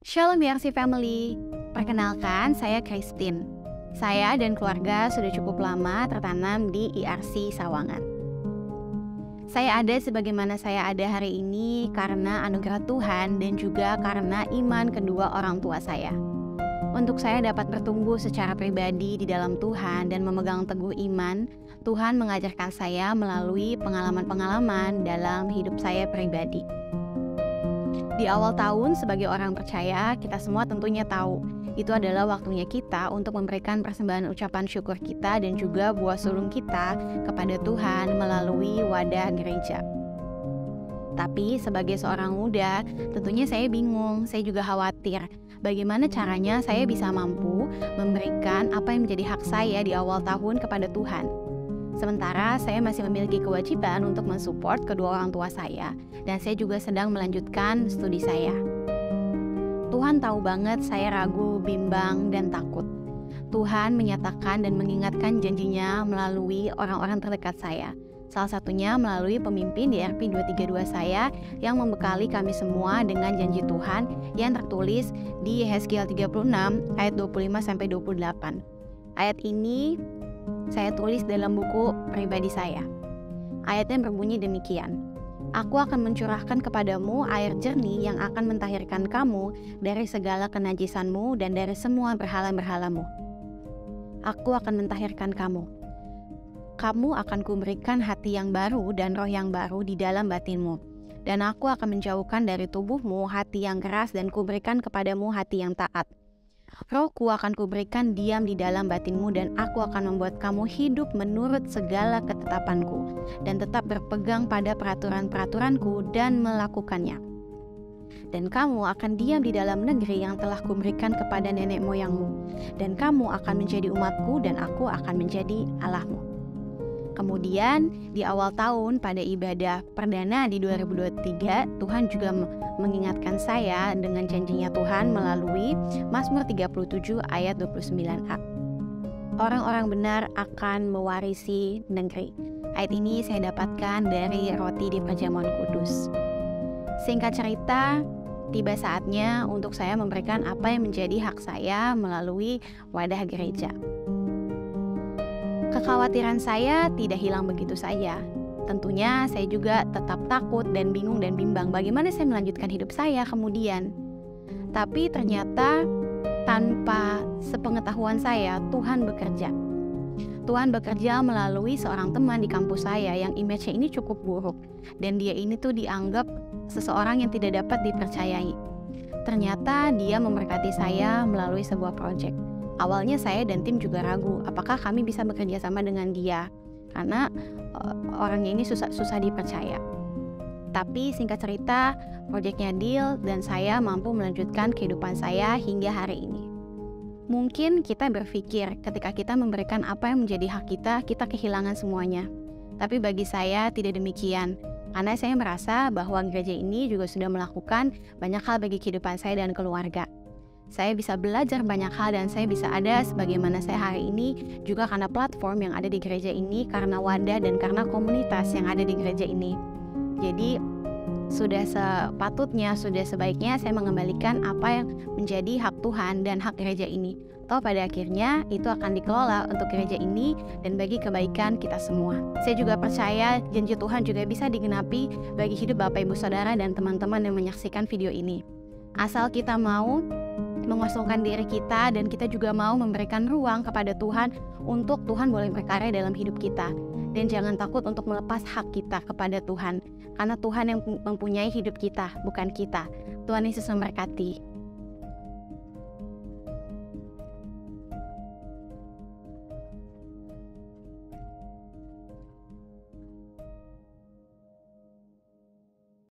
Shalom BRC Family, perkenalkan saya Christine. Saya dan keluarga sudah cukup lama tertanam di IRC Sawangan. Saya ada sebagaimana saya ada hari ini karena anugerah Tuhan dan juga karena iman kedua orang tua saya. Untuk saya dapat bertumbuh secara pribadi di dalam Tuhan dan memegang teguh iman, Tuhan mengajarkan saya melalui pengalaman-pengalaman dalam hidup saya pribadi. Di awal tahun sebagai orang percaya, kita semua tentunya tahu itu adalah waktunya kita untuk memberikan persembahan ucapan syukur kita dan juga buah sulung kita kepada Tuhan melalui wadah gereja. Tapi sebagai seorang muda, tentunya saya bingung, saya juga khawatir bagaimana caranya saya bisa mampu memberikan apa yang menjadi hak saya di awal tahun kepada Tuhan. Sementara saya masih memiliki kewajiban untuk mensupport kedua orang tua saya, dan saya juga sedang melanjutkan studi saya. Tuhan tahu banget saya ragu, bimbang, dan takut. Tuhan menyatakan dan mengingatkan janjinya melalui orang-orang terdekat saya. Salah satunya melalui pemimpin DRP 232 saya yang membekali kami semua dengan janji Tuhan yang tertulis di Yehezkiel 36 ayat 25-28. Ayat ini saya tulis dalam buku pribadi saya. Ayatnya berbunyi demikian. Aku akan mencurahkan kepadamu air jernih yang akan mentahirkan kamu dari segala kenajisanmu dan dari semua berhala-berhalamu. Aku akan mentahirkan kamu. Kamu akan kuberikan hati yang baru dan roh yang baru di dalam batinmu. Dan aku akan menjauhkan dari tubuhmu hati yang keras dan kuberikan kepadamu hati yang taat. Rohku akan kuberikan diam di dalam batinmu dan aku akan membuat kamu hidup menurut segala ketetapanku dan tetap berpegang pada peraturan-peraturanku dan melakukannya. Dan kamu akan diam di dalam negeri yang telah kuberikan kepada nenek moyangmu, dan kamu akan menjadi umatku dan aku akan menjadi Allahmu. Kemudian di awal tahun pada ibadah perdana di 2023, Tuhan juga mengingatkan saya dengan janjinya Tuhan melalui Mazmur 37 ayat 29a. Orang-orang benar akan mewarisi negeri. Ayat ini saya dapatkan dari Roti di Perjamuan Kudus. Singkat cerita, tiba saatnya untuk saya memberikan apa yang menjadi hak saya melalui wadah gereja. Kekhawatiran saya tidak hilang begitu saja. Tentunya saya juga tetap takut dan bingung dan bimbang bagaimana saya melanjutkan hidup saya kemudian. Tapi ternyata tanpa sepengetahuan saya, Tuhan bekerja. Tuhan bekerja melalui seorang teman di kampus saya yang image-nya ini cukup buruk. Dan dia ini tuh dianggap seseorang yang tidak dapat dipercayai. Ternyata dia memberkati saya melalui sebuah proyek. Awalnya saya dan tim juga ragu, apakah kami bisa bekerja sama dengan dia? Karena orangnya ini susah dipercaya. Tapi singkat cerita, proyeknya deal dan saya mampu melanjutkan kehidupan saya hingga hari ini. Mungkin kita berpikir ketika kita memberikan apa yang menjadi hak kita, kita kehilangan semuanya. Tapi bagi saya tidak demikian. Karena saya merasa bahwa gereja ini juga sudah melakukan banyak hal bagi kehidupan saya dan keluarga. Saya bisa belajar banyak hal dan saya bisa ada sebagaimana saya hari ini juga karena platform yang ada di gereja ini, karena wadah dan karena komunitas yang ada di gereja ini. Jadi sudah sepatutnya, sudah sebaiknya saya mengembalikan apa yang menjadi hak Tuhan dan hak gereja ini. Toh pada akhirnya itu akan dikelola untuk gereja ini dan bagi kebaikan kita semua. Saya juga percaya janji Tuhan juga bisa digenapi bagi hidup Bapak Ibu Saudara dan teman-teman yang menyaksikan video ini. Asal kita mau mengosongkan diri kita dan kita juga mau memberikan ruang kepada Tuhan untuk Tuhan boleh berkarya dalam hidup kita. Dan jangan takut untuk melepas hak kita kepada Tuhan, karena Tuhan yang mempunyai hidup kita, bukan kita. Tuhan Yesus memberkati.